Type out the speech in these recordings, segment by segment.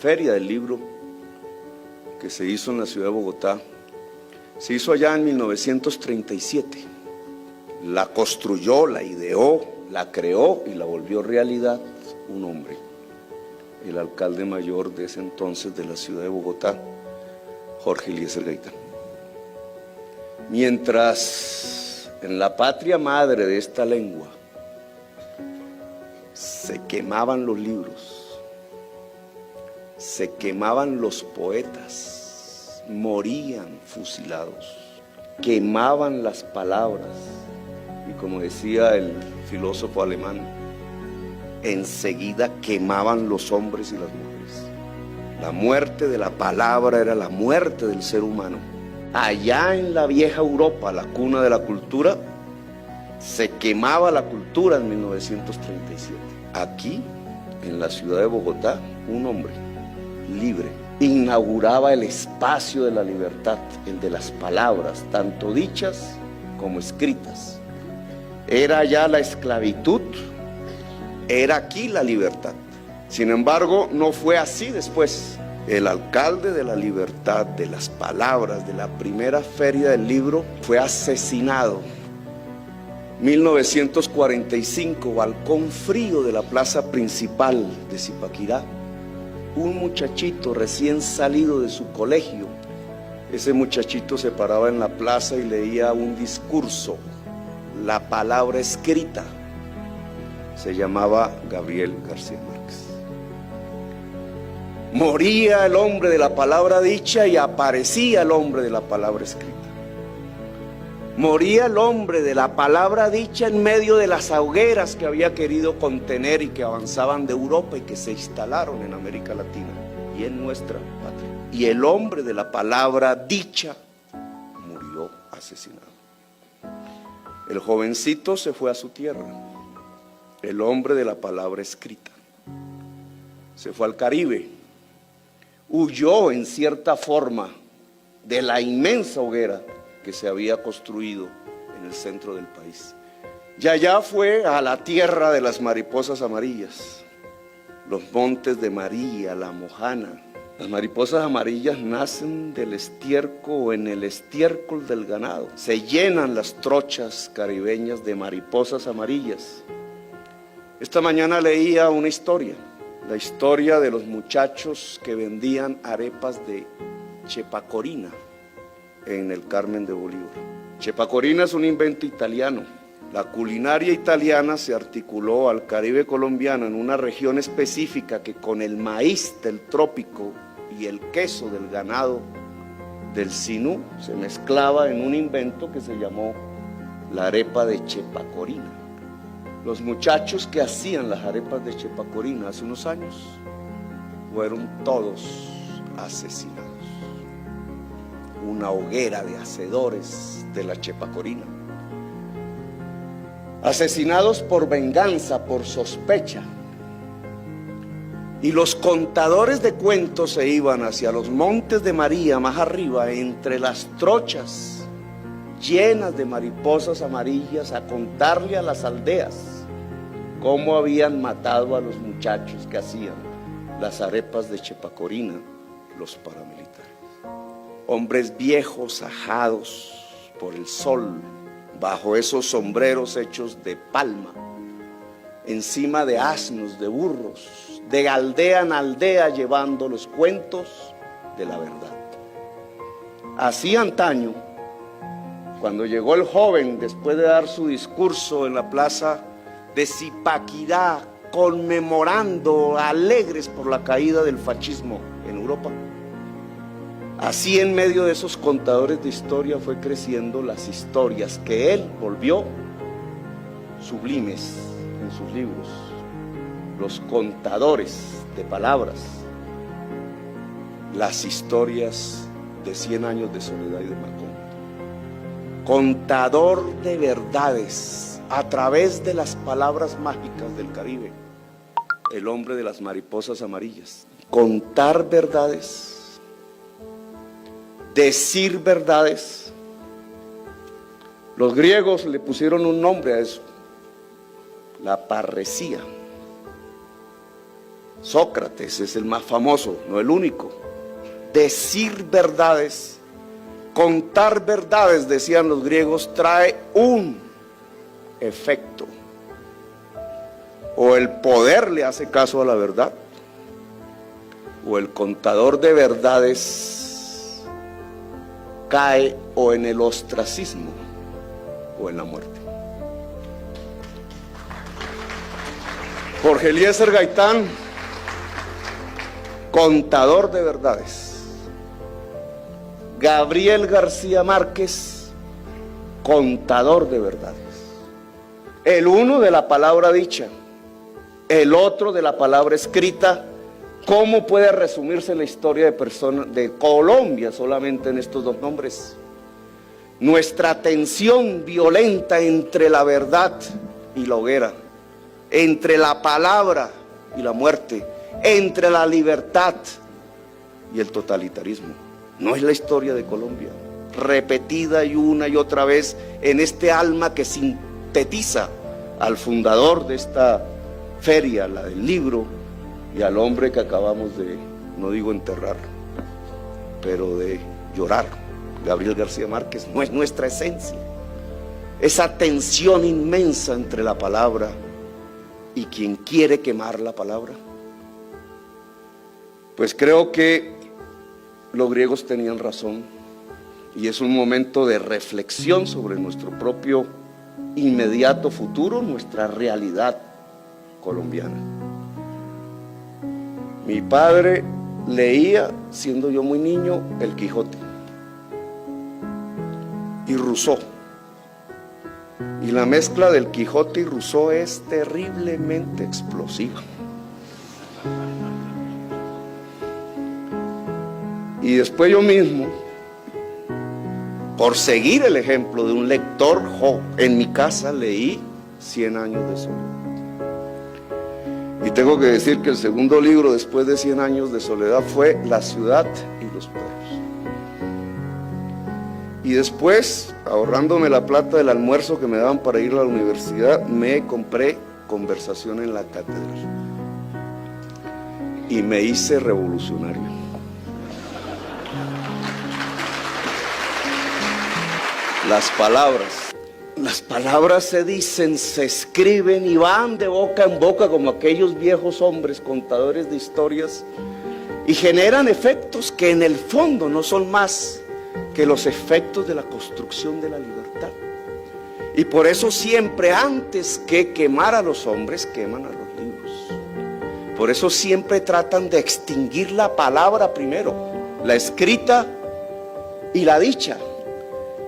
Feria del Libro que se hizo en la ciudad de Bogotá, se hizo allá en 1937. La construyó, la ideó, la creó y la volvió realidad un hombre, el alcalde mayor de ese entonces de la ciudad de Bogotá, Jorge Eliezer Gaitán. Mientras en la patria madre de esta lengua se quemaban los libros, se quemaban los poetas, morían fusilados, quemaban las palabras y, como decía el filósofo alemán, enseguida quemaban los hombres y las mujeres. La muerte de la palabra era la muerte del ser humano. Allá en la vieja Europa, la cuna de la cultura, se quemaba la cultura en 1937. Aquí, en la ciudad de Bogotá, un hombre libre inauguraba el espacio de la libertad, el de las palabras, tanto dichas como escritas. Era allá la esclavitud, era aquí la libertad. Sin embargo, no fue así después. El alcalde de la libertad, de las palabras, de la primera feria del libro, fue asesinado. 1945, balcón frío de la plaza principal de Zipaquirá. Un muchachito recién salido de su colegio. Ese muchachito se paraba en la plaza y leía un discurso, la palabra escrita. Se llamaba Gabriel García Márquez. Moría el hombre de la palabra dicha y aparecía el hombre de la palabra escrita. Moría el hombre de la palabra dicha en medio de las hogueras que había querido contener y que avanzaban de Europa y que se instalaron en América Latina y en nuestra patria. Y el hombre de la palabra dicha murió asesinado. El jovencito se fue a su tierra. El hombre de la palabra escrita se fue al Caribe. Huyó en cierta forma de la inmensa hoguera que se había construido en el centro del país. Y allá fue a la tierra de las mariposas amarillas, los montes de María, la Mojana. Las mariposas amarillas nacen del estiércol o en el estiércol del ganado. Se llenan las trochas caribeñas de mariposas amarillas. Esta mañana leía una historia, la historia de los muchachos que vendían arepas de chepacorina en el Carmen de Bolívar. Chepacorina es un invento italiano. La culinaria italiana se articuló al Caribe colombiano en una región específica que con el maíz del trópico y el queso del ganado del Sinú se mezclaba en un invento que se llamó la arepa de chepacorina. Los muchachos que hacían las arepas de chepacorina hace unos años fueron todos asesinados. Una hoguera de hacedores de la chepacorina. Asesinados por venganza, por sospecha. Y los contadores de cuentos se iban hacia los montes de María, más arriba, entre las trochas llenas de mariposas amarillas, a contarle a las aldeas cómo habían matado a los muchachos que hacían las arepas de chepacorina, los paramilitares. Hombres viejos, ajados por el sol, bajo esos sombreros hechos de palma, encima de asnos, de burros, de aldea en aldea, llevando los cuentos de la verdad. Así antaño, cuando llegó el joven, después de dar su discurso en la plaza de Zipaquirá, conmemorando, alegres por la caída del fascismo en Europa, así en medio de esos contadores de historia fue creciendo las historias que él volvió sublimes en sus libros. Los contadores de palabras, las historias de 100 años de soledad y de Macondo. Contador de verdades a través de las palabras mágicas del Caribe. El hombre de las mariposas amarillas. Contar verdades, decir verdades. Los griegos le pusieron un nombre a eso: la parresía. Sócrates es el más famoso, no el único. Decir verdades, contar verdades, decían los griegos, trae un efecto. O el poder le hace caso a la verdad, o el contador de verdades cae o en el ostracismo o en la muerte. Jorge Eliezer Gaitán, contador de verdades. Gabriel García Márquez, contador de verdades. El uno de la palabra dicha, el otro de la palabra escrita. ¿Cómo puede resumirse la historia de Colombia solamente en estos dos nombres? Nuestra tensión violenta entre la verdad y la hoguera, entre la palabra y la muerte, entre la libertad y el totalitarismo. No es la historia de Colombia, repetida y una y otra vez en este alma que sintetiza al fundador de esta feria, la del libro, y al hombre que acabamos de, no digo enterrar, pero de llorar, Gabriel García Márquez. No es nuestra esencia. Esa tensión inmensa entre la palabra y quien quiere quemar la palabra. Pues creo que los griegos tenían razón y es un momento de reflexión sobre nuestro propio inmediato futuro, nuestra realidad colombiana. Mi padre leía, siendo yo muy niño, El Quijote y Rousseau. Y la mezcla del Quijote y Rousseau es terriblemente explosiva. Y después yo mismo, por seguir el ejemplo de un lector joven, en mi casa leí 100 años de soledad. Y tengo que decir que el segundo libro después de 100 años de soledad fue La ciudad y los perros. Y después, ahorrándome la plata del almuerzo que me daban para ir a la universidad, me compré Conversación en la Catedral. Y me hice revolucionario. Las palabras se dicen, se escriben y van de boca en boca como aquellos viejos hombres contadores de historias y generan efectos que en el fondo no son más que los efectos de la construcción de la libertad. Y por eso siempre, antes que quemar a los hombres, queman a los libros. Por eso siempre tratan de extinguir la palabra primero, la escrita y la dicha.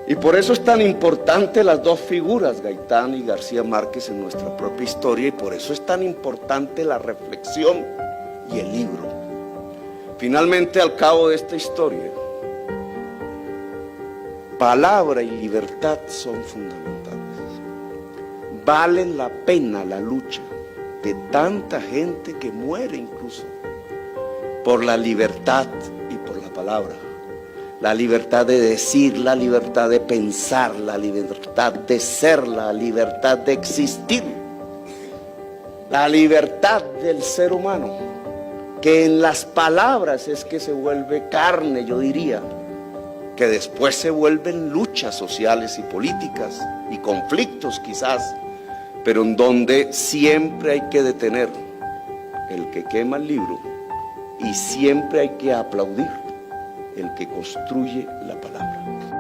Y por eso es tan importante las dos figuras, Gaitán y García Márquez, en nuestra propia historia, y por eso es tan importante la reflexión y el libro. Finalmente, al cabo de esta historia, palabra y libertad son fundamentales. Valen la pena la lucha de tanta gente que muere incluso por la libertad y por la palabra. La libertad de decir, la libertad de pensar, la libertad de ser, la libertad de existir, la libertad del ser humano, que en las palabras es que se vuelve carne, yo diría, que después se vuelven luchas sociales y políticas y conflictos quizás, pero en donde siempre hay que detener el que quema el libro y siempre hay que aplaudir el que construye la palabra.